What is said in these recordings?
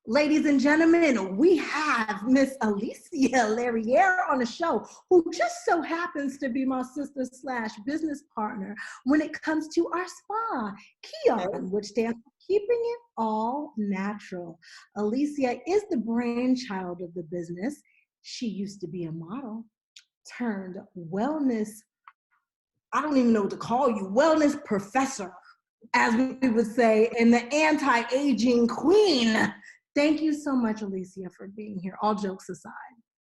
Ladies and gentlemen, we have Miss Alycia Lerer on the show, who just so happens to be my sister / business partner when it comes to our spa, KIAN, which stands for Keeping It All Natural. Alycia is the brainchild of the business. She used to be a model, turned wellness, I don't even know what to call you, wellness professor, as we would say, and the anti-aging queen. Thank you so much, Alycia, for being here, all jokes aside.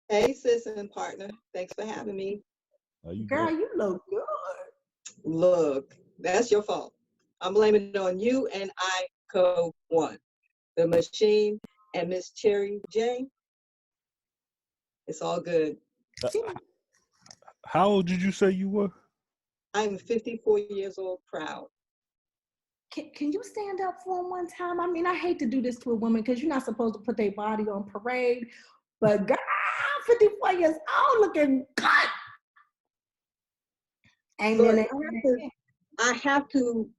Hey, sis and partner. Thanks for having me. Girl, you look good. Look, that's your fault. I'm blaming it on you and ICO1, the machine, and Miss Cherie J. It's all good. How old did you say you were? I'm 54 years old, proud. Can you stand up for him one time? I mean, I hate to do this to a woman because you're not supposed to put their body on parade, but girl, 54 years old looking good. Amen. I have to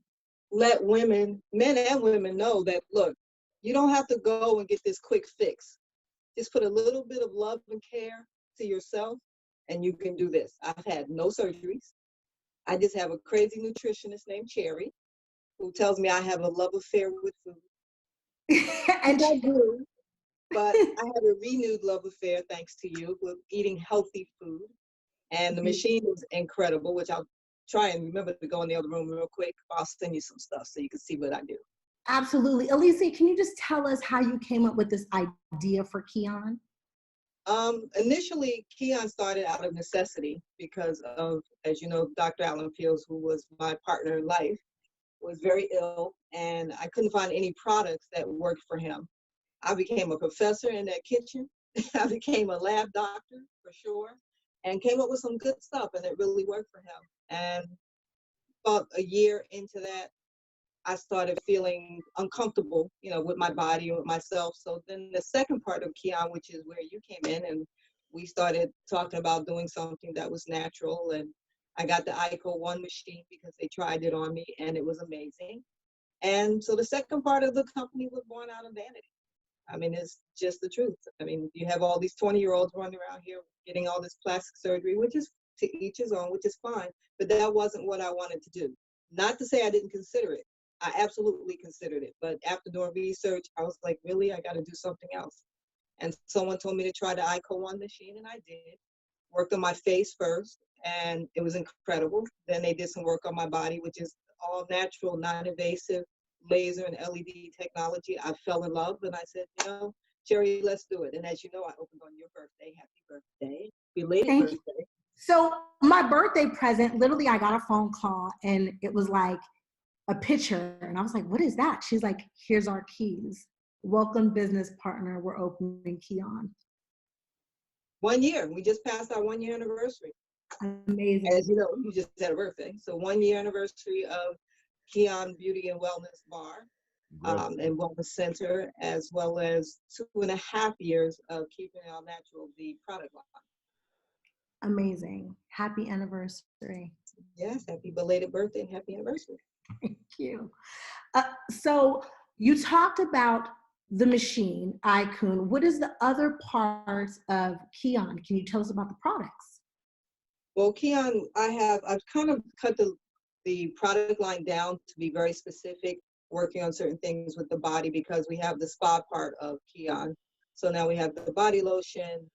let women, men and women, know that, look, you don't have to go and get this quick fix. Just put a little bit of love and care to yourself, and you can do this. I've had no surgeries. I just have a crazy nutritionist named Cherie, who tells me I have a love affair with food. And I do. But I have a renewed love affair, thanks to you, with eating healthy food. And the machine is incredible, which I'll try and remember to go in the other room real quick. I'll send you some stuff so you can see what I do. Absolutely. Alycia, can you just tell us how you came up with this idea for KIAN? Initially, KIAN started out of necessity because of, as you know, Dr. Alan Fields, who was my partner in life, was very ill, and I couldn't find any products that worked for him. I became a professor in that kitchen. I became a lab doctor for sure, and came up with some good stuff, and it really worked for him. And about a year into that, I started feeling uncomfortable, you know, with my body and with myself. So then the second part of KIAN, which is where you came in, and we started talking about doing something that was natural. And I got the ICO1 machine because they tried it on me, and it was amazing. And so the second part of the company was born out of vanity. I mean, it's just the truth. I mean, you have all these 20-year-olds running around here getting all this plastic surgery, which is to each his own, which is fine. But that wasn't what I wanted to do. Not to say I didn't consider it. I absolutely considered it. But after doing research, I was like, really, I got to do something else. And someone told me to try the ICO1 machine, and I did. Worked on my face first, and it was incredible. Then they did some work on my body, which is all natural, non-invasive laser and LED technology. I fell in love, and I said, you know, Cherie, let's do it. And as you know, I opened on your birthday. Happy birthday. Belated birthday. So my birthday present, literally, I got a phone call, and it was like a picture, and I was like, what is that? She's like, here's our keys. Welcome, business partner. We're opening KIAN. 1 year. We just passed our 1 year anniversary. Amazing. As you know, you just had a birthday. So 1 year anniversary of KIAN Beauty and Wellness Bar and Wellness Center, as well as 2.5 years of Keeping It All Natural, the product line. Amazing. Happy anniversary. Yes, happy belated birthday and happy anniversary. Thank you. So you talked about the machine, ICON. What is the other parts of KIAN? Can you tell us about the products? Well, KIAN, I've kind of cut the product line down to be very specific, working on certain things with the body, because we have the spa part of KIAN. So now we have the body lotion,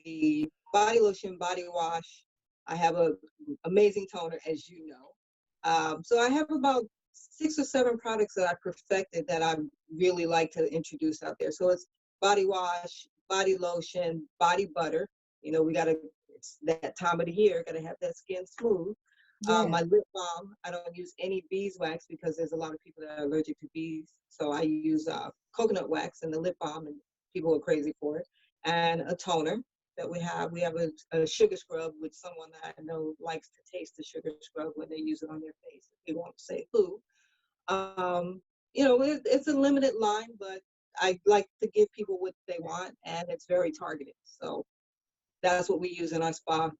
body wash. I have an amazing toner, as you know. So I have about 6 or 7 products that I perfected that I really like to introduce out there. So it's body wash, body lotion, body butter. You know, it's that time of the year, gotta have that skin smooth. Yeah. My lip balm, I don't use any beeswax because there's a lot of people that are allergic to bees. So I use coconut wax in the lip balm, and people are crazy for it. And a toner that we have a sugar scrub, with someone that I know likes to taste the sugar scrub when they use it on their face. They won't say who. You know, it's a limited line, but I like to give people what they want, and it's very targeted. So that's what we use in our spa.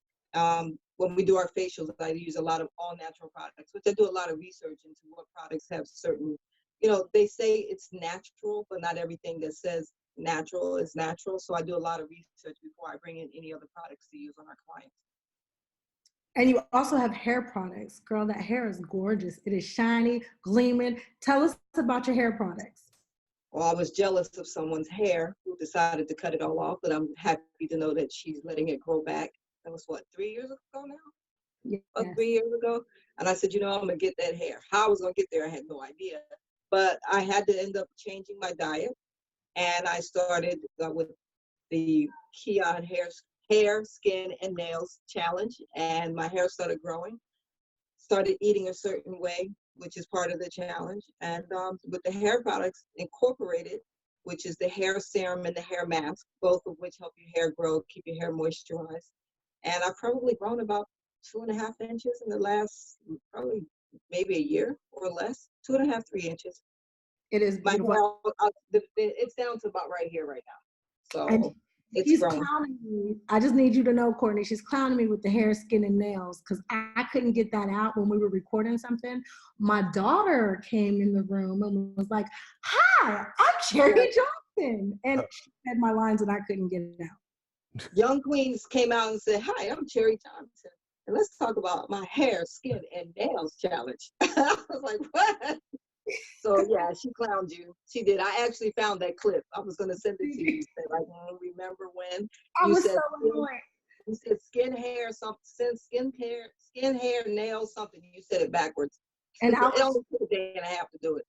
When we do our facials, I use a lot of all natural products, which I do a lot of research into what products have certain, you know, they say it's natural, but not everything that says natural is natural. So I do a lot of research before I bring in any other products to use on our clients. And you also have hair products. Girl, that hair is gorgeous. It is shiny, gleaming. Tell us about your hair products. Well, I was jealous of someone's hair who decided to cut it all off, but I'm happy to know that she's letting it grow back. That was what, 3 years ago now? Yes. About 3 years ago. And I said, you know, I'm gonna get that hair. How I was gonna get there, I had no idea. But I had to end up changing my diet. And I started with the KIAN hair, skin, and nails challenge. And my hair started growing. Started eating a certain way, which is part of the challenge. And with the hair products incorporated, which is the hair serum and the hair mask, both of which help your hair grow, keep your hair moisturized. And I've probably grown about 2.5 inches in the last probably maybe a year or less, 2.5, 3 inches. It is My beautiful. hair, it's down to about right here right now. And So it's she's grown. clowning me. I just need you to know, Courtney, she's clowning me with the hair, skin, and nails because I couldn't get that out when we were recording something. My daughter came in the room and was like, "Hi, I'm Cherie Johnson." And she said my lines and I couldn't get it out. Young Queens came out and said, "Hi, I'm Cherie Johnson. And let's talk about my hair, skin, and nails challenge." I was like, what? So yeah, she clowned you. She did. I actually found that clip. I was gonna send it to you. Say, like, remember when I you was said so annoyed. you said skin, hair, something, skin, hair, nails, something. You said it backwards. And It only took a day and a half to do it.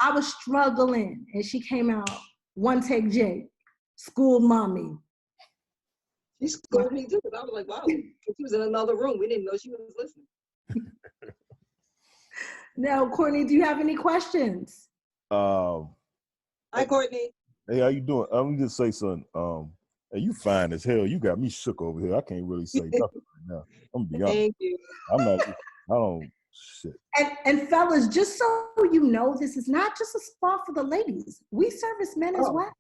I was struggling, and she came out one take J, schooled mommy. She schooled me too, because I was like, wow, she was in another room. We didn't know she was listening. Now, Courtney, do you have any questions? Hi, Courtney. Hey, how you doing? I'm gonna just say something. Hey, you fine as hell. You got me shook over here. I can't really say nothing right now. I'm gonna be honest. Thank you. I don't shit. And fellas, just so you know, this is not just a spa for the ladies. We service men as well.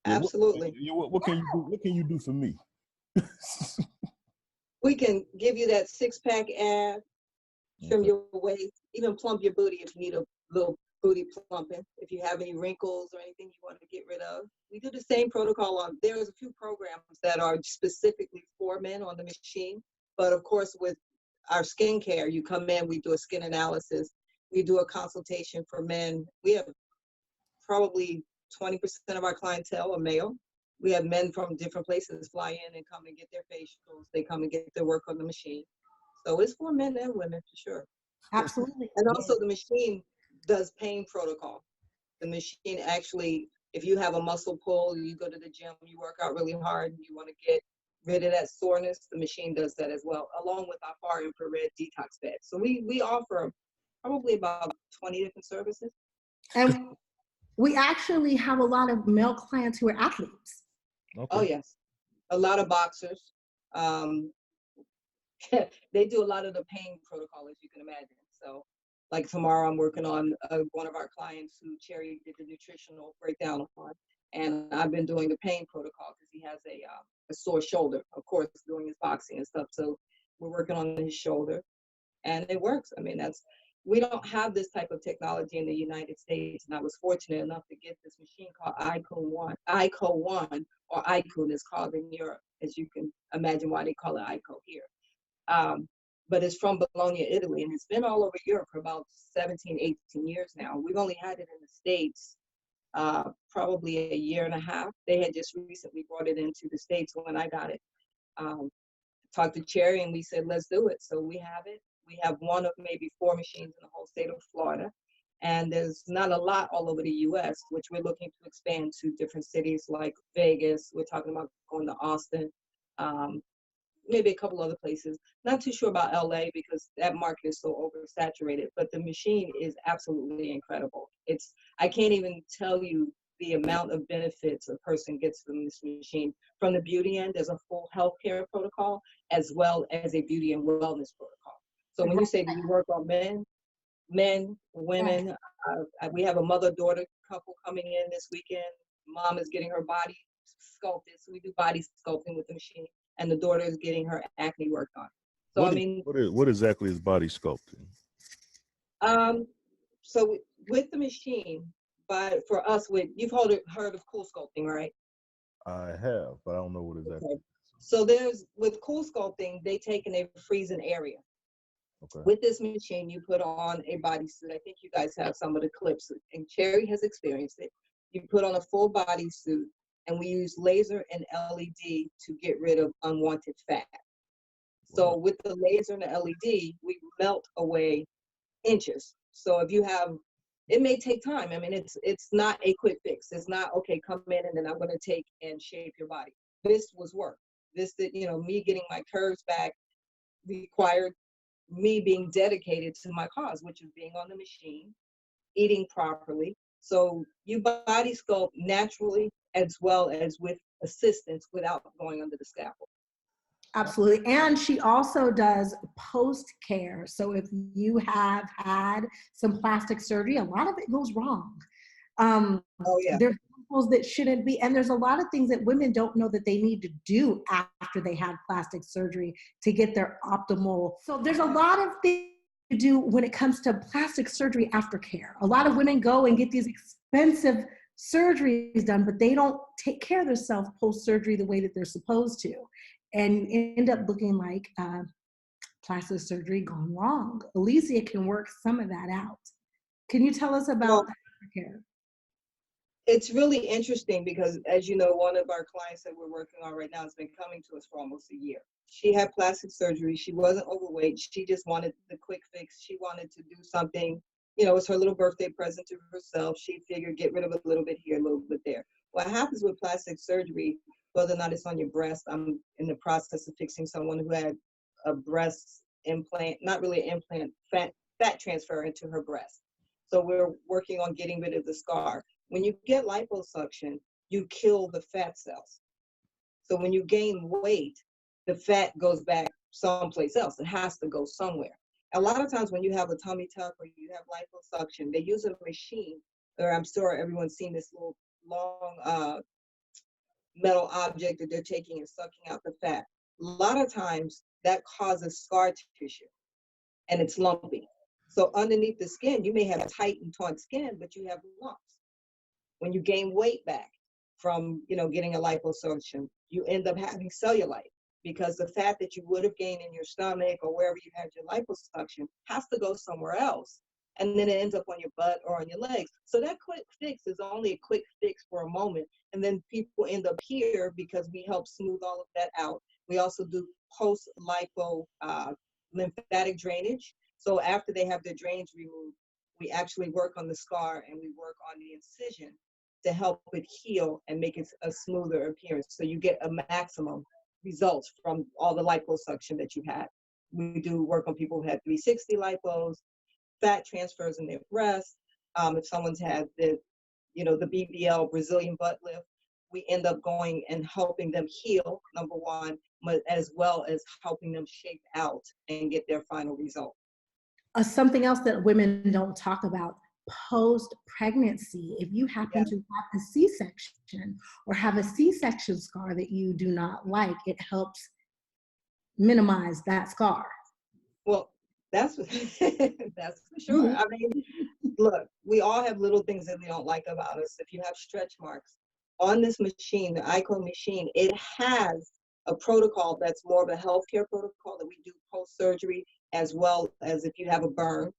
Yeah, absolutely. What can you do? What can you do for me? We can give you that 6-pack ab, trim your waist, even plump your booty if you need a little booty plumping. If you have any wrinkles or anything you want to get rid of, we do the same protocol on. There's a few programs that are specifically for men on the machine, but of course with our skincare, you come in, we do a skin analysis, we do a consultation for men. We have probably 20% of our clientele are male. We have men from different places fly in and come and get their facials. They come and get their work on the machine. So it's for men and women for sure. Absolutely. And also the machine does pain protocol. The machine actually, if you have a muscle pull, you go to the gym, you work out really hard, you want to get rid of that soreness, the machine does that as well, along with our far infrared detox bed. So we offer probably about 20 different services. And we actually have a lot of male clients who are athletes. Okay. Oh yes, a lot of boxers. They do a lot of the pain protocol, as you can imagine. So like tomorrow I'm working on one of our clients who Cherie did the nutritional breakdown on, and I've been doing the pain protocol because he has a sore shoulder, of course, doing his boxing and stuff. So we're working on his shoulder, and it works. I mean, we don't have this type of technology in the United States, and I was fortunate enough to get this machine called ICO1, or ICO is called in Europe, as you can imagine why they call it ICO here. But it's from Bologna, Italy, and it's been all over Europe for about 17, 18 years now. We've only had it in the States probably a year and a half. They had just recently brought it into the States when I got it. Talked to Cherie and we said, let's do it. So we have it. We have one of maybe 4 machines in the whole state of Florida. And there's not a lot all over the US, which we're looking to expand to different cities like Vegas. We're talking about going to Austin, maybe a couple other places. Not too sure about LA because that market is so oversaturated, but the machine is absolutely incredible. I can't even tell you the amount of benefits a person gets from this machine. From the beauty end, there's a full healthcare protocol as well as a beauty and wellness protocol. So when you say, do you work on men, women, we have a mother-daughter couple coming in this weekend. Mom is getting her body sculpted, so we do body sculpting with the machine, and the daughter is getting her acne worked on. So what exactly is body sculpting? So with the machine, But for us, you've heard of cool sculpting, right? I have, but I don't know what exactly. Okay. So with cool sculpting, they take and they freeze an area. Okay. With this machine, you put on a bodysuit. I think you guys have some of the clips, and Cherie has experienced it. You put on a full bodysuit, and we use laser and LED to get rid of unwanted fat. So with the laser and the LED, we melt away inches. So if you have, it may take time. I mean, it's not a quick fix. It's not, okay, come in and then I'm going to take and shape your body. This was work. This did, me getting my curves back required me being dedicated to my cause, which is being on the machine, eating properly. So you body sculpt naturally as well as with assistance without going under the scalpel. Absolutely. And she also does post-care. So if you have had some plastic surgery, a lot of it goes wrong. There's wrinkles that shouldn't be, and there's a lot of things that women don't know that they need to do after they had plastic surgery to get their optimal. So there's a lot of things to do when it comes to plastic surgery aftercare. A lot of women go and get these expensive surgeries done, but they don't take care of themselves post-surgery the way that they're supposed to, and end up looking like plastic surgery gone wrong. Alycia can work some of that out. Can you tell us about aftercare? It's really interesting because, as you know, one of our clients that we're working on right now has been coming to us for almost a year. She had plastic surgery. She wasn't overweight. She just wanted the quick fix. She wanted to do something, it's her little birthday present to herself. She figured get rid of a little bit here, a little bit there. What happens with plastic surgery, whether or not it's on your breast, I'm in the process of fixing someone who had a breast implant, not really an implant, fat transfer into her breast. So we're working on getting rid of the scar. When you get liposuction, you kill the fat cells. So when you gain weight, the fat goes back someplace else. It has to go somewhere. A lot of times when you have a tummy tuck or you have liposuction, they use a machine, or I'm sure everyone's seen this little long metal object that they're taking and sucking out the fat. A lot of times that causes scar tissue and it's lumpy. So underneath the skin, you may have tight and taut skin, but you have lumps. When you gain weight back from, getting a liposuction, you end up having cellulite because the fat that you would have gained in your stomach or wherever you had your liposuction has to go somewhere else. And then it ends up on your butt or on your legs. So that quick fix is only a quick fix for a moment. And then people end up here because we help smooth all of that out. We also do post-lipo lymphatic drainage. So after they have their drains removed, we actually work on the scar and we work on the incision to help it heal and make it a smoother appearance. So you get a maximum results from all the liposuction that you had. We do work on people who had 360 lipos, fat transfers in their breasts. If someone's had the BBL, Brazilian butt lift, we end up going and helping them heal, number one, but as well as helping them shape out and get their final result. Something else that women don't talk about, post-pregnancy. If you happen to have a C-section or have a C-section scar that you do not like, it helps minimize that scar. Well, that's for sure. I mean, look, we all have little things that we don't like about us. If you have stretch marks on this machine, the ICO machine, it has a protocol that's more of a healthcare protocol that we do post-surgery, as well as if you have a burn,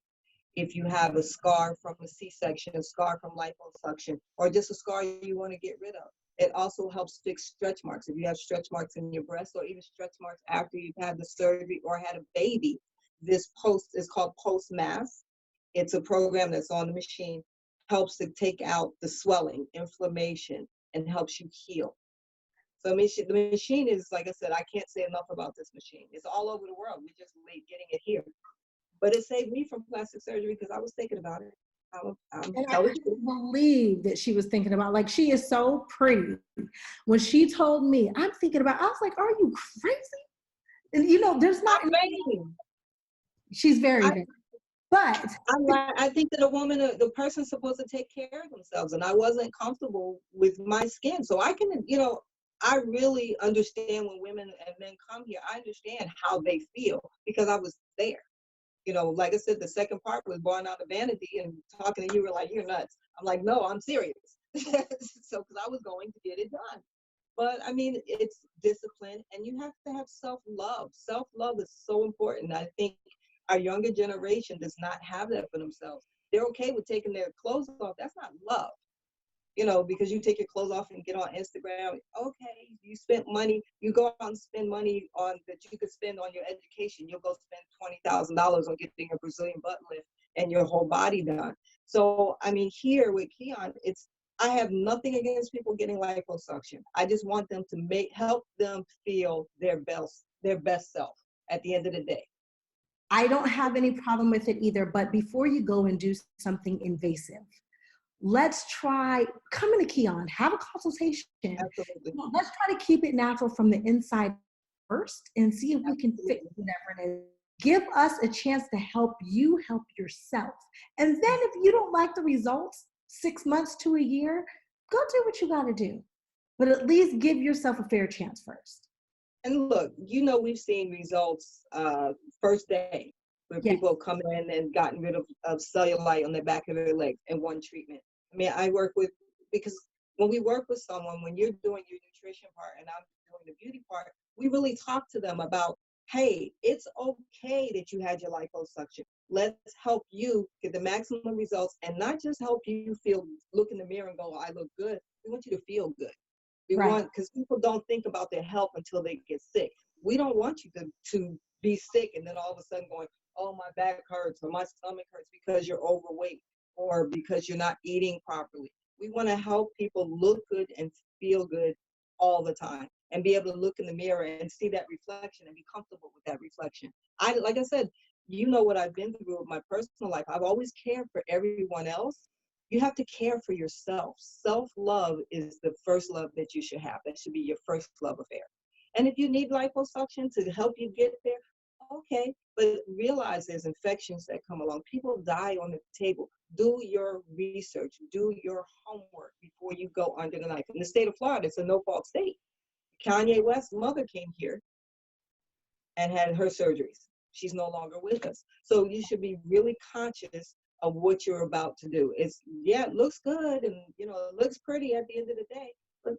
if you have a scar from a C-section, a scar from liposuction, or just a scar you want to get rid of. It also helps fix stretch marks. If you have stretch marks in your breast or even stretch marks after you've had the surgery or had a baby, this post is called post-mass. It's a program that's on the machine, helps to take out the swelling, inflammation, and helps you heal. So the machine is, like I said, I can't say enough about this machine. It's all over the world. We're just late getting it here. But it saved me from plastic surgery because I was thinking about it. And I couldn't believe that she was thinking about, like, she is so pretty. When she told me, I'm thinking about, I was like, are you crazy? And there's not. She's very. But I think that the person's supposed to take care of themselves, and I wasn't comfortable with my skin. So I can, I really understand when women and men come here. I understand how they feel because I was there. You know, like I said, the second part was born out of vanity, and talking to you were like, you're nuts. I'm like, no, I'm serious. So, because I was going to get it done. But I mean, it's discipline, and you have to have self-love. Self-love is so important. I think our younger generation does not have that for themselves. They're okay with taking their clothes off. That's not love, you know, because you take your clothes off and get on Instagram. Okay, you spent money. You go out and spend money on that you could spend on your education. You'll go spend $20,000 on getting a Brazilian butt lift and your whole body done. So I mean, here with KIAN, I have nothing against people getting liposuction. I just want them to help them feel their best self at the end of the day. I don't have any problem with it either, but before you go and do something invasive, let's try coming to KIAN, have a consultation. Absolutely. Let's try to keep it natural from the inside first and see if we can fix whatever it is. Give us a chance to help you help yourself. And then if you don't like the results, 6 months to a year, go do what you got to do. But at least give yourself a fair chance first. And look, you know, we've seen results first day where Yes. people have come in and gotten rid of cellulite on the back of their legs in one treatment. I mean, because when we work with someone, when you're doing your nutrition part and I'm doing the beauty part, we really talk to them about, hey, it's okay that you had your liposuction. Let's help you get the maximum results, and not just help you look in the mirror and go, I look good. We want you to feel good. We want, because people don't think about their health until they get sick. We don't want you to be sick and then all of a sudden going, oh, my back hurts or my stomach hurts because you're overweight or because you're not eating properly. We want to help people look good and feel good all the time and be able to look in the mirror and see that reflection and be comfortable with that reflection. Like I said, you know what I've been through with my personal life. I've always cared for everyone else. You have to care for yourself. Self-love is the first love that you should have. That should be your first love affair. And if you need liposuction to help you get there, okay, but realize there's infections that come along. People die on the table. Do your research, do your homework before you go under the knife. In the state of Florida, it's a no-fault state. Kanye West's mother came here and had her surgeries. She's no longer with us. So you should be really conscious of what you're about to do. It looks good and it looks pretty at the end of the day, but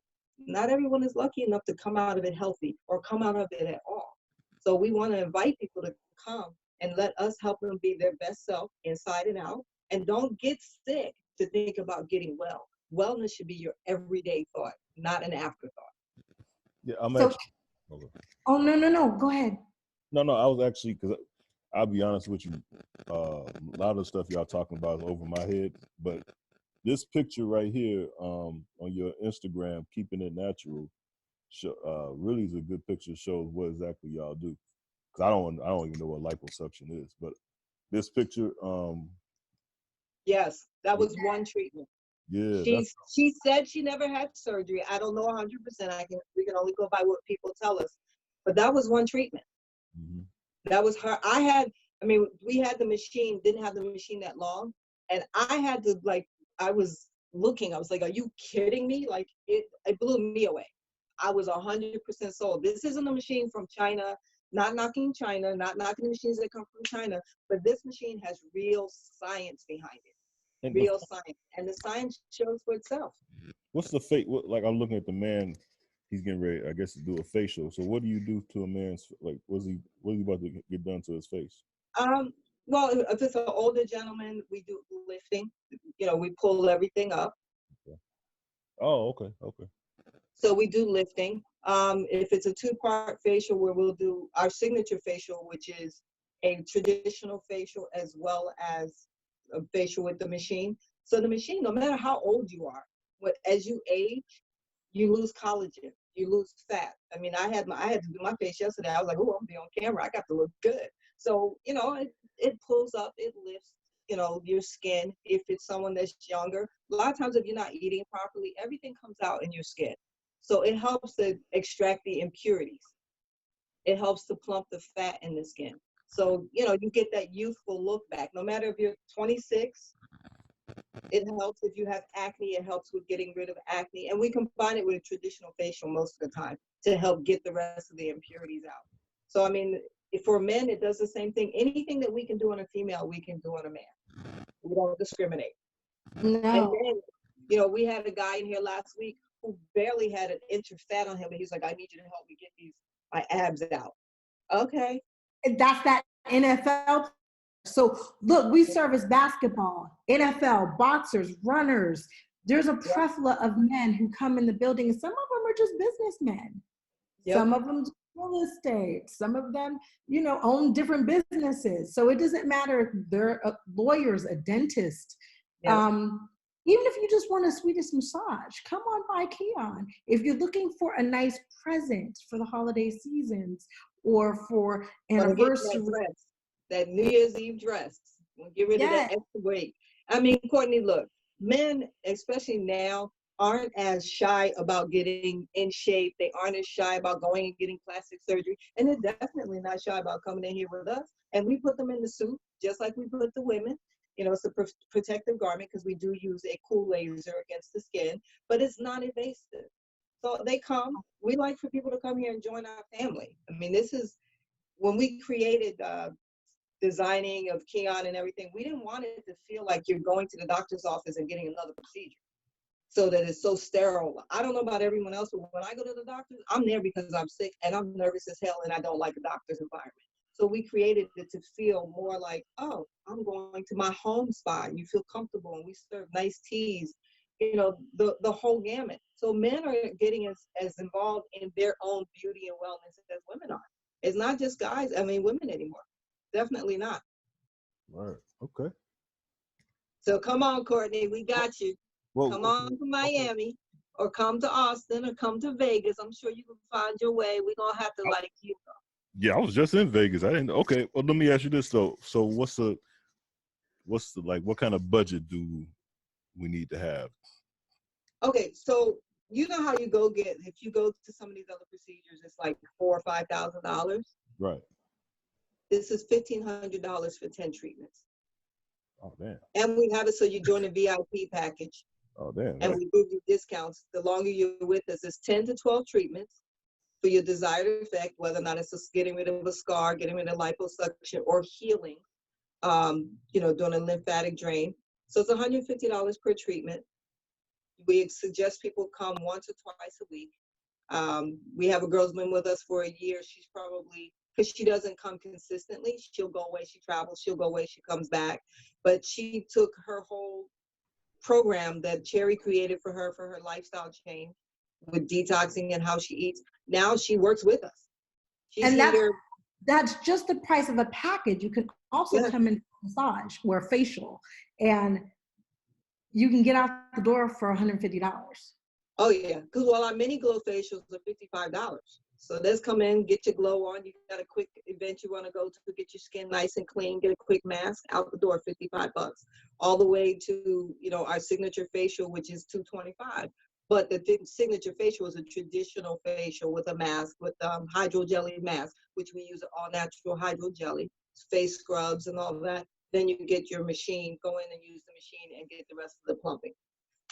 not everyone is lucky enough to come out of it healthy or come out of it at all. So we want to invite people to come and let us help them be their best self inside and out. And don't get sick to think about getting well. Wellness should be your everyday thought, not an afterthought. Yeah, I'm So, actually. Okay. oh, no, go ahead. No, I was actually, because I'll be honest with you, a lot of the stuff y'all talking about is over my head, but this picture right here on your Instagram, Keeping It Natural, really is a good picture. Shows what exactly y'all do. Because I don't even know what liposuction is, but this picture. Yes, that was one treatment. Yeah, she said she never had surgery. I don't know 100%. We can only go by what people tell us, but that was one treatment. Mm-hmm. That was her. We had the machine, didn't have the machine that long. And I had to, I was looking, I was like, are you kidding me? Like, it blew me away. I was 100% sold. This isn't a machine from China, not knocking China, not knocking the machines that come from China, but this machine has real science behind it. Real science. And the science shows for itself. What's the fate? Like, I'm looking at the man. He's getting ready, I guess, to do a facial. So what do you do to a man's, what is he about to get done to his face? Well, if it's an older gentleman, we do lifting. We pull everything up. Okay. Oh, okay. So we do lifting. If it's a 2-part facial, where we'll do our signature facial, which is a traditional facial as well as a facial with the machine. So the machine, no matter how old you are, as you age, you lose collagen, you lose fat. I mean, I had to do my face yesterday. I was like, oh, I'm be on camera. I got to look good. So, it pulls up, it lifts, your skin. If it's someone that's younger, a lot of times if you're not eating properly, everything comes out in your skin. So it helps to extract the impurities. It helps to plump the fat in the skin. So, you get that youthful look back. No matter if you're 26, it helps. If you have acne, it helps with getting rid of acne. And we combine it with a traditional facial most of the time to help get the rest of the impurities out. So, For men, it does the same thing. Anything that we can do on a female, we can do on a man. We don't discriminate. And No. then, you know, we had a guy in here last week who barely had an inch of fat on him, and he's like, I need you to help me get my abs out. Okay. That's that NFL. So look, we service basketball, NFL, boxers, runners. There's a plethora of men who come in the building, and some of them are just businessmen. Yep. Some of them do real estate. Some of them, you know, own different businesses. So it doesn't matter if they're lawyers, a dentist. Yep. Even if you just want a Swedish massage, come on by KIAN. If you're looking for a nice present for the holiday seasons or for anniversary. That New Year's Eve dress. We'll get rid of that extra weight. I mean, Courtney, look, men, especially now, aren't as shy about getting in shape. They aren't as shy about going and getting plastic surgery. And they're definitely not shy about coming in here with us. And we put them in the suit, just like we put the women. You know, it's a protective garment because we do use a cool laser against the skin, but it's non-invasive. So they come. We like for people to come here and join our family. I mean, this is, when we created designing of KIAN and everything, we didn't want it to feel like you're going to the doctor's office and getting another procedure so that it's so sterile. I don't know about everyone else, but when I go to the doctor, I'm there because I'm sick and I'm nervous as hell and I don't like a doctor's environment. So we created it to feel more like, oh, I'm going to my home spa and you feel comfortable, and we serve nice teas, you know, the whole gamut. So men are getting as involved in their own beauty and wellness as women are. It's not just guys, I mean, women anymore. Definitely not. All right. Okay. So come on, Courtney, we got you. Well, come on to Miami, or come to Austin, or come to Vegas. I'm sure you can find your way. We're gonna have to Yeah, I was just in Vegas. I didn't. Okay. Well, let me ask you this though. So what's the like? What kind of budget do we need to have? Okay, so you know how you if you go to some of these other procedures, it's like $4,000 or $5,000. Right. This is $1,500 for 10 treatments. Oh, damn. And we have it so you join a VIP package. Oh, damn. And we give you discounts. The longer you're with us, it's 10 to 12 treatments for your desired effect, whether or not it's just getting rid of a scar, getting rid of liposuction, or healing, you know, doing a lymphatic drain. So it's $150 per treatment. We suggest people come once or twice a week. We have a girl who's been with us for a year. She's probably, because she doesn't come consistently, she'll go away, she travels, she'll go away, she comes back. But she took her whole program that Cherie created for her lifestyle change with detoxing and how she eats. Now she works with us. She's here. That's just the price of a package. You can also come in massage or facial, and you can get out the door for $150. Oh yeah, because our mini glow facials are $55. So let's come in, get your glow on. You got a quick event you want to go to get your skin nice and clean, get a quick mask, out the door, $55. All the way to, you know, our signature facial, which is $225. But the signature facial is a traditional facial with a mask, with hydro jelly mask, which we use all natural hydro jelly, face scrubs and all that. Then you get your machine, go in and use the machine and get the rest of the plumping.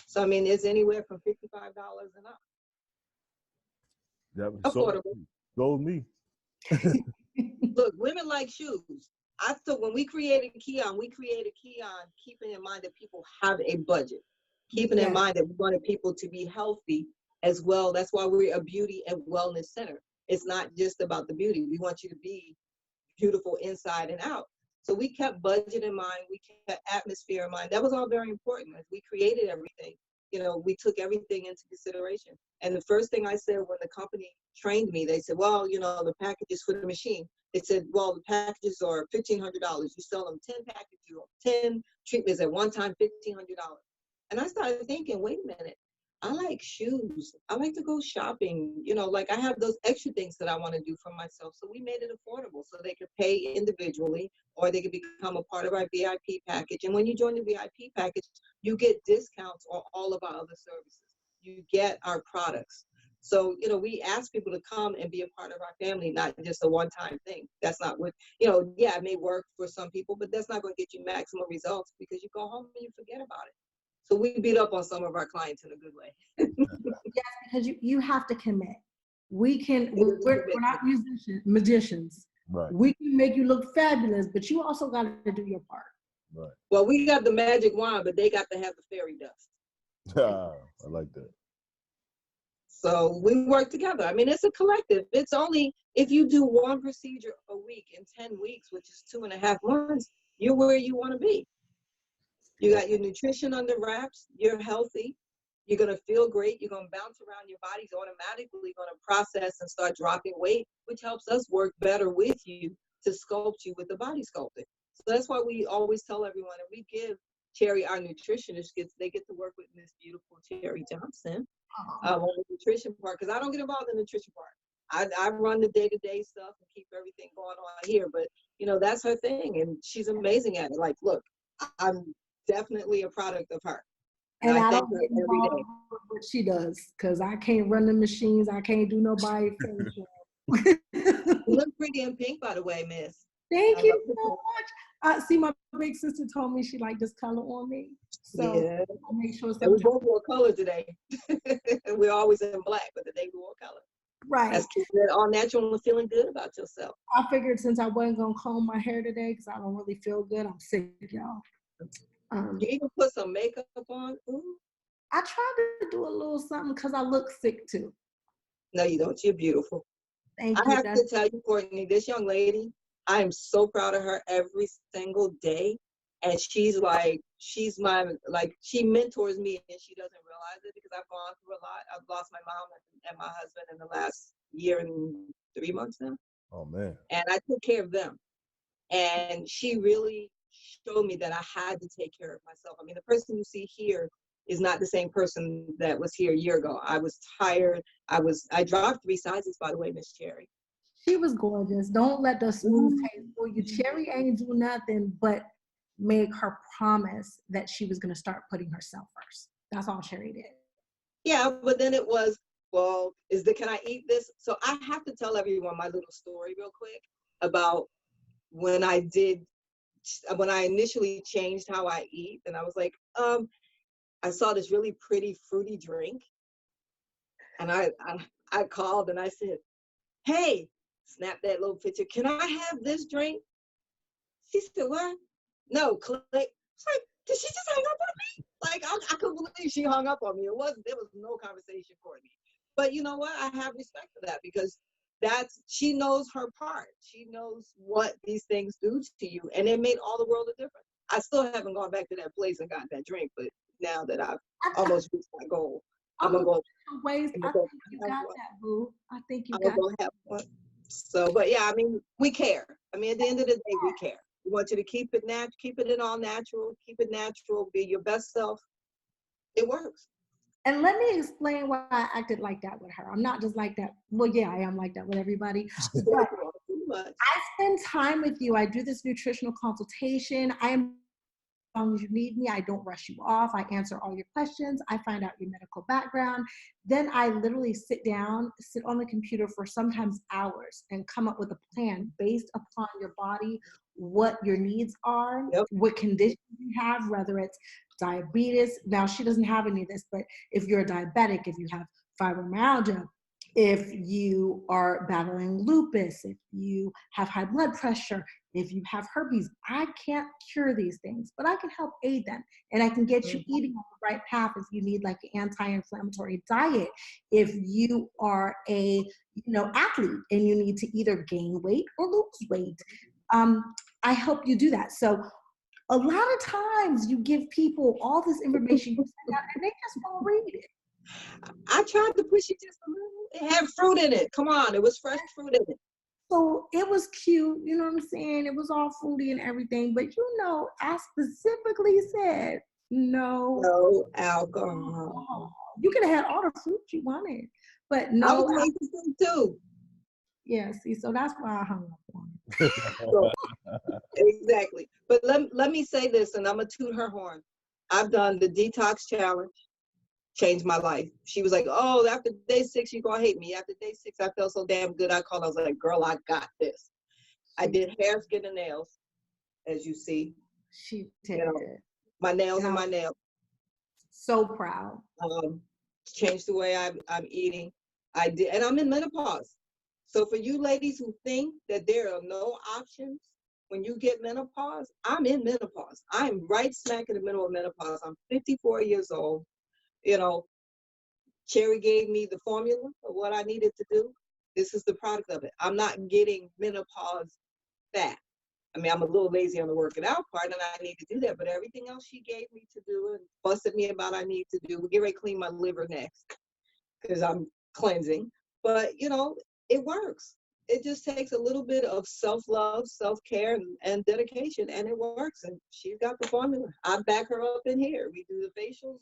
So, I mean, it's anywhere from $55 and up. That was affordable. Sold me. Look, women like shoes. I thought when we created KIAN keeping in mind that people have a budget, keeping in mind that we wanted people to be healthy as well. That's why we're a beauty and wellness center. It's not just about the beauty. We want you to be beautiful inside and out. So we kept budget in mind. We kept atmosphere in mind. That was all very important. As we created everything, you know, we took everything into consideration. And the first thing I said when the company trained me, they said, well, you know, the packages for the machine. They said, well, the packages are $1,500. You sell them 10 packages, 10 treatments at one time, $1,500. And I started thinking, wait a minute, I like shoes. I like to go shopping. You know, like I have those extra things that I want to do for myself. So we made it affordable so they could pay individually or they could become a part of our VIP package. And when you join the VIP package, you get discounts on all of our other services. You get our products. So, you know, we ask people to come and be a part of our family, not just a one-time thing. That's not what, you know, yeah, it may work for some people, but that's not going to get you maximum results because you go home and you forget about it. So we beat up on some of our clients in a good way. Yes, because you have to commit. We're not magicians. Right. We can make you look fabulous, but you also got to do your part. Right. Well, we got the magic wand, but they got to have the fairy dust. I like that. So we work together. I mean, it's a collective. It's only if you do one procedure a week in 10 weeks, which is 2.5 months, you're where you want to be. You got your nutrition under wraps. You're healthy. You're going to feel great. You're going to bounce around. Your body's automatically going to process and start dropping weight, which helps us work better with you to sculpt you with the body sculpting. So that's why we always tell everyone, and we give Cherie, our nutritionist, they get to work with Miss Beautiful Cherie Johnson on the nutrition part, because I don't get involved in the nutrition part. I run the day-to-day stuff and keep everything going on here, but you know, that's her thing, and she's amazing at it. Like, look, I'm definitely a product of her. And I thank don't her get every involved day. with what she does, because I can't run the machines. I can't do no body facial. You look pretty in pink, by the way, Miss. Thank you so much. See, my big sister told me she liked this color on me. So Yeah. I make sure And we both wore color today. We're always in black, but today we wore color. Right. That's keeping it all natural and feeling good about yourself. I figured since I wasn't going to comb my hair today because I don't really feel good, I'm sick, y'all. You even put some makeup on? Ooh. I tried to do a little something because I look sick too. No, you don't. You're beautiful. Thank I you. have to tell you, Courtney, this young lady, I am so proud of her every single day. And she's my, she mentors me, and she doesn't realize it because I've gone through a lot. I've lost my mom and my husband in the last year and 3 months now. Oh, man. And I took care of them. And she really showed me that I had to take care of myself. I mean, the person you see here is not the same person that was here a year ago. I was tired. I dropped 3 sizes, by the way, Miss Cherie. She was gorgeous. Don't let the smooth taste fool you. Cherie ain't do nothing but make her promise that she was going to start putting herself first. That's all Cherie did. Yeah, but then it was, well, can I eat this? So I have to tell everyone my little story real quick about when I initially changed how I eat. And I was like, I saw this really pretty fruity drink. And I called and I said, hey, snap that little picture. Can I have this drink? She said, what? No, click. It's like, did she just hang up on me? Like, I couldn't believe she hung up on me. There was no conversation for me. But you know what? I have respect for that because she knows her part. She knows what these things do to you. And it made all the world of difference. I still haven't gone back to that place and gotten that drink, but now that I've almost reached my goal, I'm gonna go. Ways. I think you got that, boo. I think you got that. Have one. So, but yeah, I mean, we care. I mean, at the end of the day, we care. We want you to keep it natural, keep it in all natural, keep it natural, be your best self. It works. And let me explain why I acted like that with her. I'm not just like that. Well, yeah, I am like that with everybody. But I spend time with you. I do this nutritional consultation. I am, as long as you need me, I don't rush you off. I answer all your questions. I find out your medical background. Then I literally sit on the computer for sometimes hours and come up with a plan based upon your body, what your needs are, what conditions you have, whether it's diabetes. Now, she doesn't have any of this, but if you're a diabetic, if you have fibromyalgia, if you are battling lupus, if you have high blood pressure, if you have herpes, I can't cure these things, but I can help aid them. And I can get you eating on the right path if you need like an anti-inflammatory diet. If you are a athlete and you need to either gain weight or lose weight, I help you do that. So a lot of times you give people all this information you send out and they just won't read it. I tried to push it just a little. It had fruit in it. Come on, it was fresh fruit in it. So it was cute, you know what I'm saying? It was all fruity and everything, but I specifically said no alcohol. You could have had all the fruit you wanted, but no. I was making too. Yeah, see, so that's why I hung up on it. Exactly. But let me say this, and I'm going to toot her horn. I've done the detox challenge, changed my life. She was like, oh, after day 6, you're going to hate me. After day 6, I felt so damn good. I called. I was like, girl, I got this. I did hair, skin, and nails, as you see. She did. My nails and my nails. So proud. Changed the way I'm eating. I did, and I'm in menopause. So for you ladies who think that there are no options when you get menopause, I'm in menopause. I'm right smack in the middle of menopause. I'm 54 years old. You know, Cherie gave me the formula of what I needed to do. This is the product of it. I'm not getting menopause fat. I mean, I'm a little lazy on the working out part, and I need to do that. But everything else she gave me to do and busted me about I need to do. We'll get ready to clean my liver next because I'm cleansing. But, you know, it works. It just takes a little bit of self-love, self-care, and dedication, and it works. And she's got the formula. I back her up in here. We do the facials.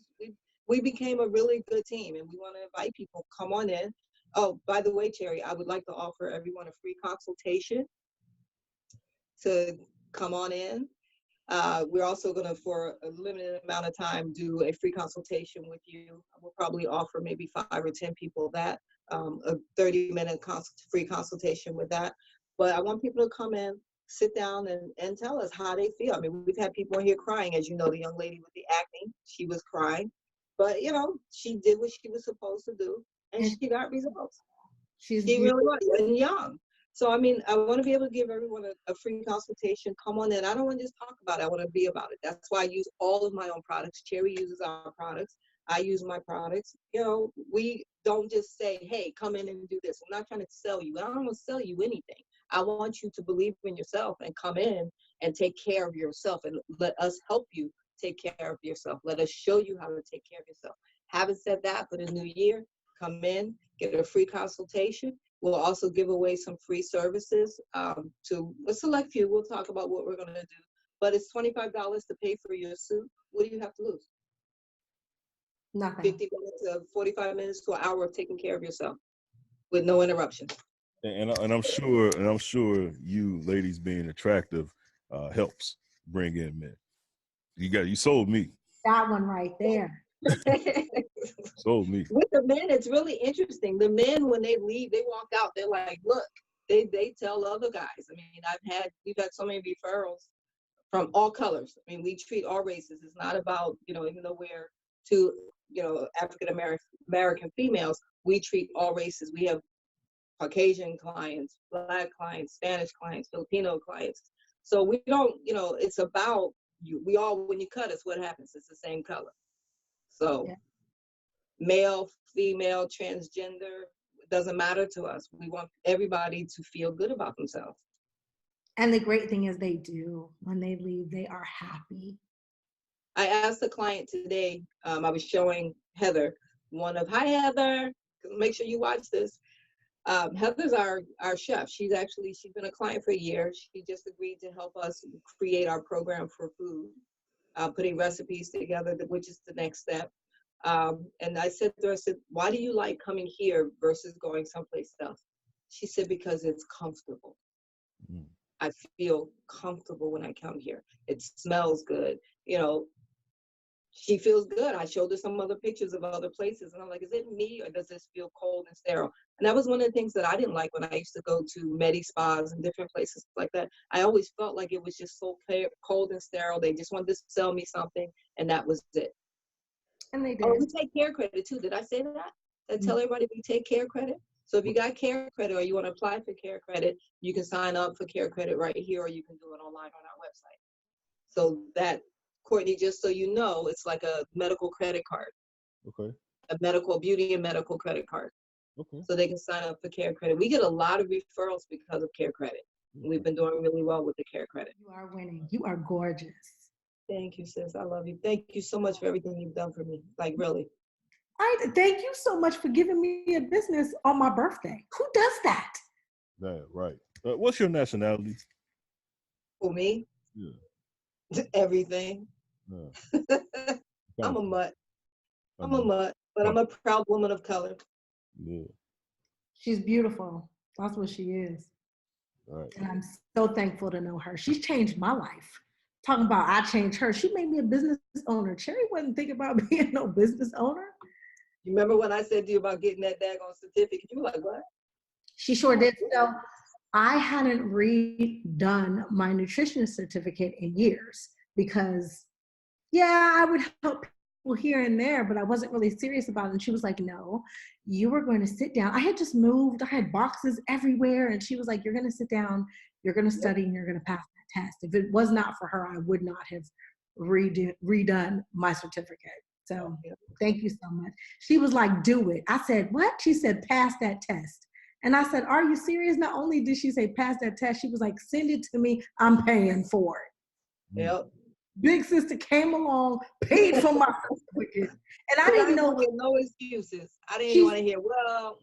We became a really good team, and we want to invite people. Come on in. Oh, by the way, Cherie, I would like to offer everyone a free consultation to come on in. We're also going to, for a limited amount of time, do a free consultation with you. We'll probably offer maybe 5 or 10 people that, a 30-minute free consultation with that. But I want people to come in, sit down, and tell us how they feel. I mean, we've had people in here crying. As you know, the young lady with the acne, she was crying. But, you know, she did what she was supposed to do, and she got results. She really was, and young. So, I mean, I want to be able to give everyone a free consultation. Come on in. I don't want to just talk about it. I want to be about it. That's why I use all of my own products. Cherie uses our products. I use my products. You know, we don't just say, hey, come in and do this. I'm not trying to sell you. I don't want to sell you anything. I want you to believe in yourself and come in and take care of yourself, and let us help you take care of yourself. Let us show you how to take care of yourself. Having said that, for the new year, come in, get a free consultation. We'll also give away some free services to a select few. We'll talk about what we're going to do. But it's $25 to pay for your suit. What do you have to lose? Nothing. 50 minutes to 45 minutes to an hour of taking care of yourself with no interruption. And I'm sure you ladies being attractive helps bring in men. You sold me. That one right there. Sold me. With the men, it's really interesting. The men, when they leave, they walk out, they're like, look, they tell other guys. I mean, we've had so many referrals from all colors. I mean, we treat all races. It's not about, you know, even though we're two, you know, African American females, we treat all races. We have Caucasian clients, Black clients, Spanish clients, Filipino clients. So we don't, you know, it's about you. We all, when you cut us, what happens? It's the same color. So yeah. Male, female, transgender, it doesn't matter to us. We want everybody to feel good about themselves. And the great thing is they do. When they leave, they are happy. I asked the client today, I was showing Heather, hi Heather, make sure you watch this. Heather's our chef. She's been a client for a year. She just agreed to help us create our program for food, putting recipes together, which is the next step. And I said to her, why do you like coming here versus going someplace else? She said, because it's comfortable. Mm. I feel comfortable when I come here. It smells good. You know, she feels good. I showed her some other pictures of other places, and I'm like, is it me, or does this feel cold and sterile? And that was one of the things that I didn't like when I used to go to Medi spas and different places like that. I always felt like it was just so cold and sterile. They just wanted to sell me something, and that was it. And they did. Oh, we take care credit too. Did I say that? Did I tell everybody we take care credit? So if you got care credit or you want to apply for care credit, you can sign up for care credit right here, or you can do it online on our website. So that, Courtney, just so you know, it's like a medical credit card. Okay. A beauty and medical credit card. Okay. So they can sign up for care credit. We get a lot of referrals because of care credit. Okay. We've been doing really well with the care credit. You are winning. You are gorgeous. Thank you, sis. I love you. Thank you so much for everything you've done for me. Like, really. Thank you so much for giving me a business on my birthday. Who does that? Yeah, right. What's your nationality? For me? Yeah. Everything. Yeah. I'm a mutt. I'm a mutt, but I'm a proud woman of color. Yeah. She's beautiful. That's what she is. Right. And I'm so thankful to know her. She's changed my life. Talking about I changed her. She made me a business owner. Cherie wasn't thinking about being no business owner. You remember when I said to you about getting that daggone certificate? You were like, what? She sure did. So I hadn't redone my nutrition certificate in years because, yeah, I would help here and there, but I wasn't really serious about it. And she was like, no, you were going to sit down. I had just moved. I had boxes everywhere. And she was like, you're going to sit down, you're going to study, and you're going to pass that test. If it was not for her, I would not have redone my certificate. So thank you so much. She was like, do it. I said, what? She said, pass that test. And I said, are you serious? Not only did she say, pass that test, she was like, send it to me. I'm paying for it. Yep. Big sister came along, paid for my certificate. And I didn't know. No excuses. I didn't want to hear, well,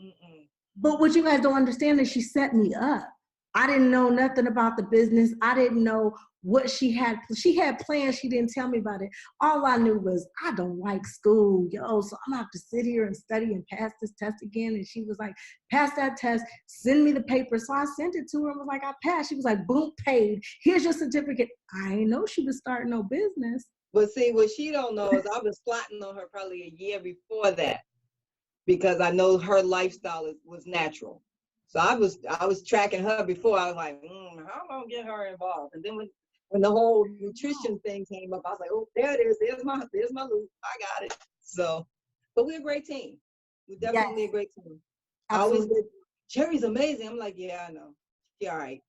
But what you guys don't understand is she set me up. I didn't know nothing about the business. I didn't know what she had. She had plans. She didn't tell me about it. All I knew was I don't like school, yo. So I'm gonna have to sit here and study and pass this test again. And she was like, pass that test, send me the paper. So I sent it to her and was like, I passed. She was like, boom, paid. Here's your certificate. I didn't know she was starting no business. But see, what she don't know is I was plotting on her probably a year before that, because I know her lifestyle was natural. So I was tracking her before. I was like, how am I gonna get her involved? And then when the whole nutrition thing came up, I was like, oh, there it is. There's my loop. I got it. So, but we're a great team. We're definitely a great team. I always get, Cherie's amazing. I'm like, yeah, I know. She all right.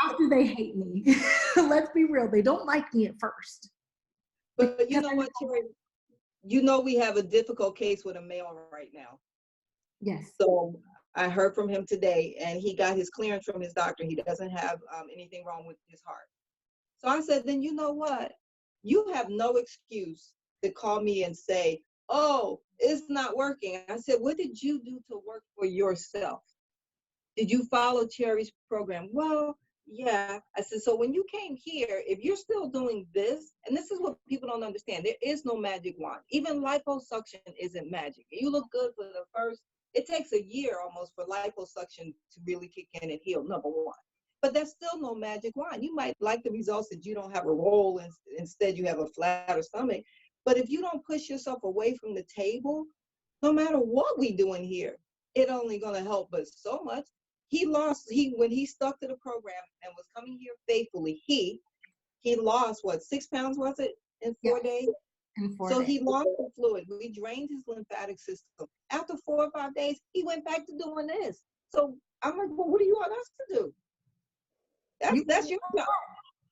After they hate me. Let's be real. They don't like me at first. But you know what, Cherry? You know we have a difficult case with a male right now. Yes. So I heard from him today, and he got his clearance from his doctor. He doesn't have anything wrong with his heart. So I said, then you know what? You have no excuse to call me and say, oh, it's not working. I said, what did you do to work for yourself? Did you follow Cherry's program? Well, yeah. I said, so when you came here, if you're still doing this, and this is what people don't understand, there is no magic wand. Even liposuction isn't magic. You look good for the first, it takes a year almost for liposuction to really kick in and heal, number one. But there's still no magic wand. You might like the results that you don't have a roll and instead you have a flatter stomach. But if you don't push yourself away from the table, no matter what we do in here, it only gonna help us so much. When he stuck to the program and was coming here faithfully, he lost what, 6 pounds was it in 4 days? In 4 days. He lost the fluid. We drained his lymphatic system. After 4 or 5 days, he went back to doing this. So I'm like, well, what do you want us to do? That's your job.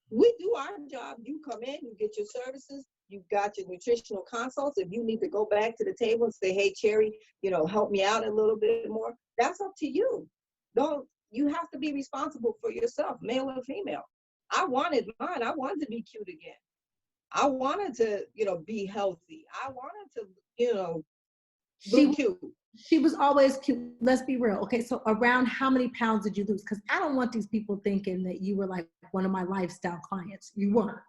We do our job. You come in, you get your services, you got your nutritional consults. If you need to go back to the table and say, hey, Cherry, help me out a little bit more, that's up to you. You have to be responsible for yourself, male or female. I wanted mine. I wanted to be cute again. I wanted to, be healthy. I wanted to, look cute. She was always cute. Let's be real. Okay, so around how many pounds did you lose? Because I don't want these people thinking that you were like one of my lifestyle clients. You weren't.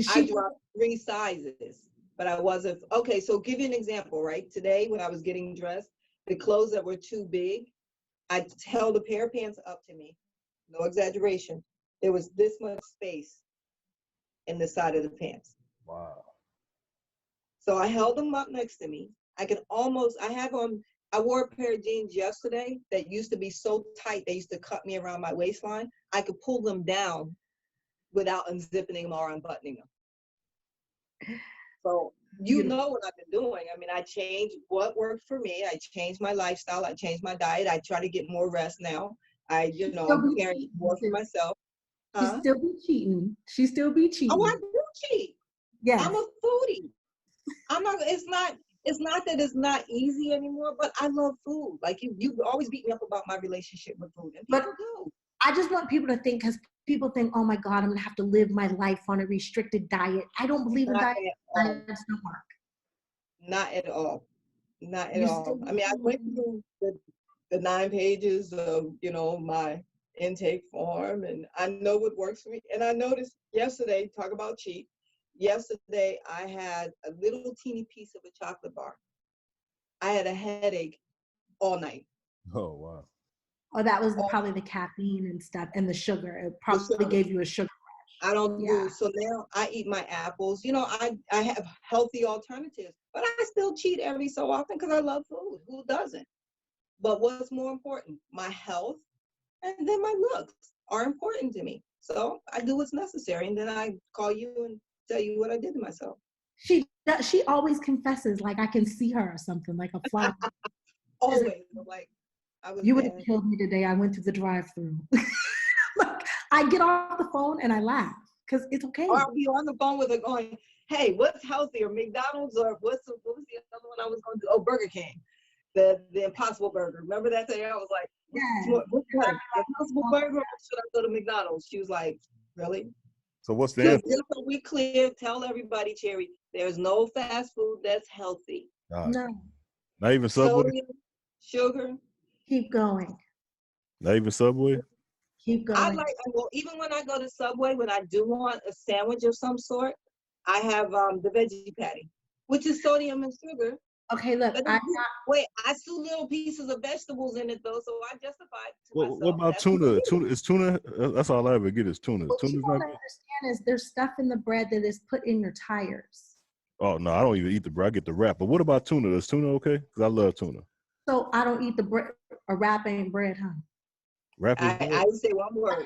I dropped 3 sizes, but I wasn't. Okay, so give you an example, right? Today, when I was getting dressed, the clothes that were too big, I held a pair of pants up to me. No exaggeration. There was this much space in the side of the pants. Wow. So I held them up next to me. I wore a pair of jeans yesterday that used to be so tight, they used to cut me around my waistline. I could pull them down without unzipping them or unbuttoning them. So know what I've been doing. I mean, I changed what worked for me. I changed my lifestyle. I changed my diet. I try to get more rest now. I'm caring more for myself. Huh? She still be cheating. She still be cheating. Oh, I do cheat. Yeah. I'm a foodie. It's not that it's not easy anymore, but I love food. Like you always beat me up about my relationship with food, and people do. I just want people to think, because people think, oh my God, I'm gonna have to live my life on a restricted diet. I don't believe in diets don't work. Not at all. Not at all. I mean, I went through the 9 pages of, my intake form, and I know what works for me. And I noticed yesterday, talk about cheat. Yesterday, I had a little teeny piece of a chocolate bar. I had a headache all night. Oh, wow. Oh, that was probably the caffeine and stuff and the sugar. It probably gave you a sugar rush. I don't do, so now I eat my apples. I have healthy alternatives, but I still cheat every so often because I love food. Who doesn't? But what's more important? My health and then my looks are important to me. So I do what's necessary, and then I call you and tell you what I did to myself. She She always confesses, like I can see her or something, like a fly. Always. Like, I was You would have mad. killed me today. I went through the drive-through. Like, I get off the phone and I laugh because it's okay. Or I'll be on the phone with her going, hey, what's healthier, McDonald's or what was the other one I was going to do? Oh, Burger King, the Impossible Burger. Remember that day? I was like, what's better, the Impossible Burger or should I go to McDonald's? She was like, really? So what's the So answer? just so we're clear, tell everybody, Cherry, there's no fast food that's healthy. No, Not even Subway? Sodium, sugar. keep going. Not even Subway? Keep I going. like, well, even when I go to Subway, when I do want a sandwich of some sort, I have the veggie patty, which is sodium and sugar. Okay, look, But wait, I see little pieces of vegetables in it though, so I justify it to myself. What about That's tuna? Tuna is tuna. That's all I ever get is tuna. what you Tuna's don't not good. understand is there's stuff in the bread that is put in your tires. Oh no, I don't even eat the bread. I get the wrap. But what about tuna? Is tuna okay? Because I love tuna. So I don't eat the bread. A wrap ain't bread, huh? Wrap is good. I say one word.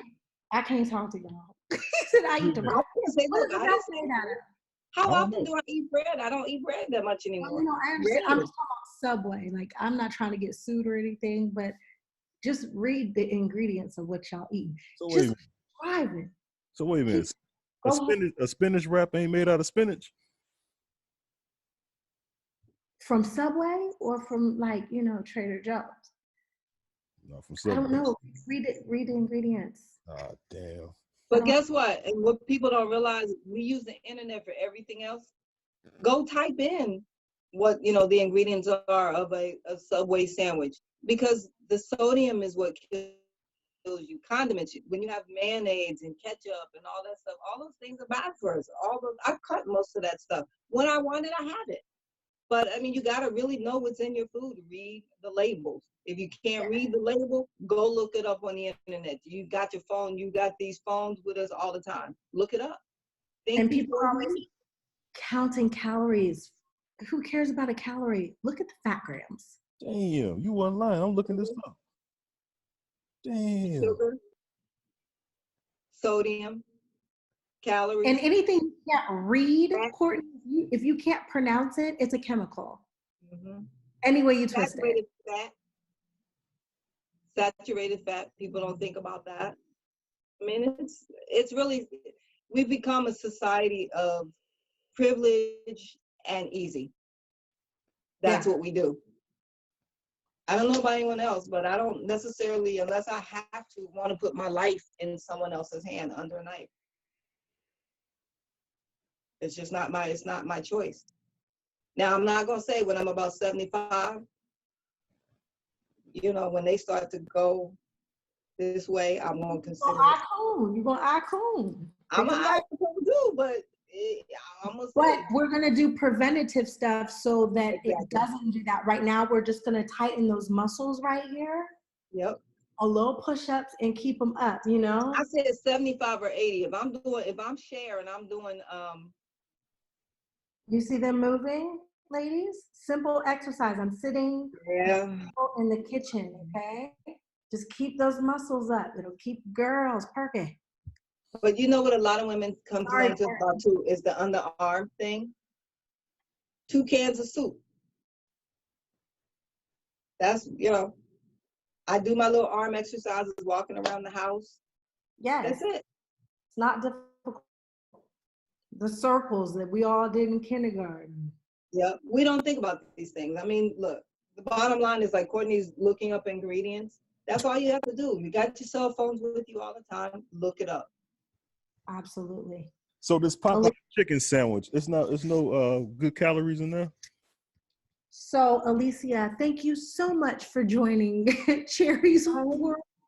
I can't talk to y'all. He said I eat the I wrap. can't say, What look, is the I wrap didn't say made out of? how I don't often know. do I eat bread? I don't eat bread that much anymore. No, I understand. I'm Rarely. just talking about Subway. Like, I'm not trying to get sued or anything, but just read the ingredients of what y'all eat. So wait a Just minute. drive it. So wait a minute. Go ahead. A spinach wrap ain't made out of spinach? From Subway or from, like, you know, Trader Joe's? No, from I Subway. don't know. Read the ingredients. Ah, damn. But guess what? And what people don't realize, we use the internet for everything else. Go type in what, you know, the ingredients are of a Subway sandwich, because the sodium is what kills you. Condiments, when you have mayonnaise and ketchup and all that stuff, all those things are bad for us. I've cut most of that stuff. When I want it, I have it. But I mean, you got to really know what's in your food. Read the labels. If you can't read the label, go look it up on the internet. You got your phone. You got these phones with us all the time. Look it up. And people are always counting calories. Who cares about a calorie? Look at the fat grams. Damn, you weren't lying. I'm looking this up. Damn. Sugar, sodium, calories. And anything you can't read, Courtney, if you can't pronounce it, it's a chemical. Mm-hmm. Any way you twist Saturated it. fat. Saturated fat. People don't think about that. I mean, it's really, we've become a society of privilege and easy. That's what we do. I don't know about anyone else, but I don't necessarily, unless I have to, want to put my life in someone else's hand under a knife. It's just not it's not my choice. Now, I'm not going to say when I'm about 75, you know, when they start to go this way, I'm going to consider it. You're going to icon. I'm an icon too, but But we're going to do preventative stuff so that it doesn't do that. Right now, we're just going to tighten those muscles right here. Yep. A little push-ups and keep them up, you know? I said 75 or 80. If I'm Cher and I'm doing, You see them moving, ladies? Simple exercise. I'm sitting in the kitchen, okay? Just keep those muscles up. It'll keep girls perky. But you know what a lot of women complain to about too is the underarm thing. 2 cans of soup. That's, you know, I do my little arm exercises walking around the house. Yes. That's it. It's not difficult. The circles that we all did in kindergarten. Yeah, we don't think about these things. I mean, look, the bottom line is like Courtney's looking up ingredients. That's all you have to do. You got your cell phones with you all the time. Look it up. Absolutely. So this Popeye chicken sandwich, it's no good calories in there? So Alycia, thank you so much for joining Cherry's World.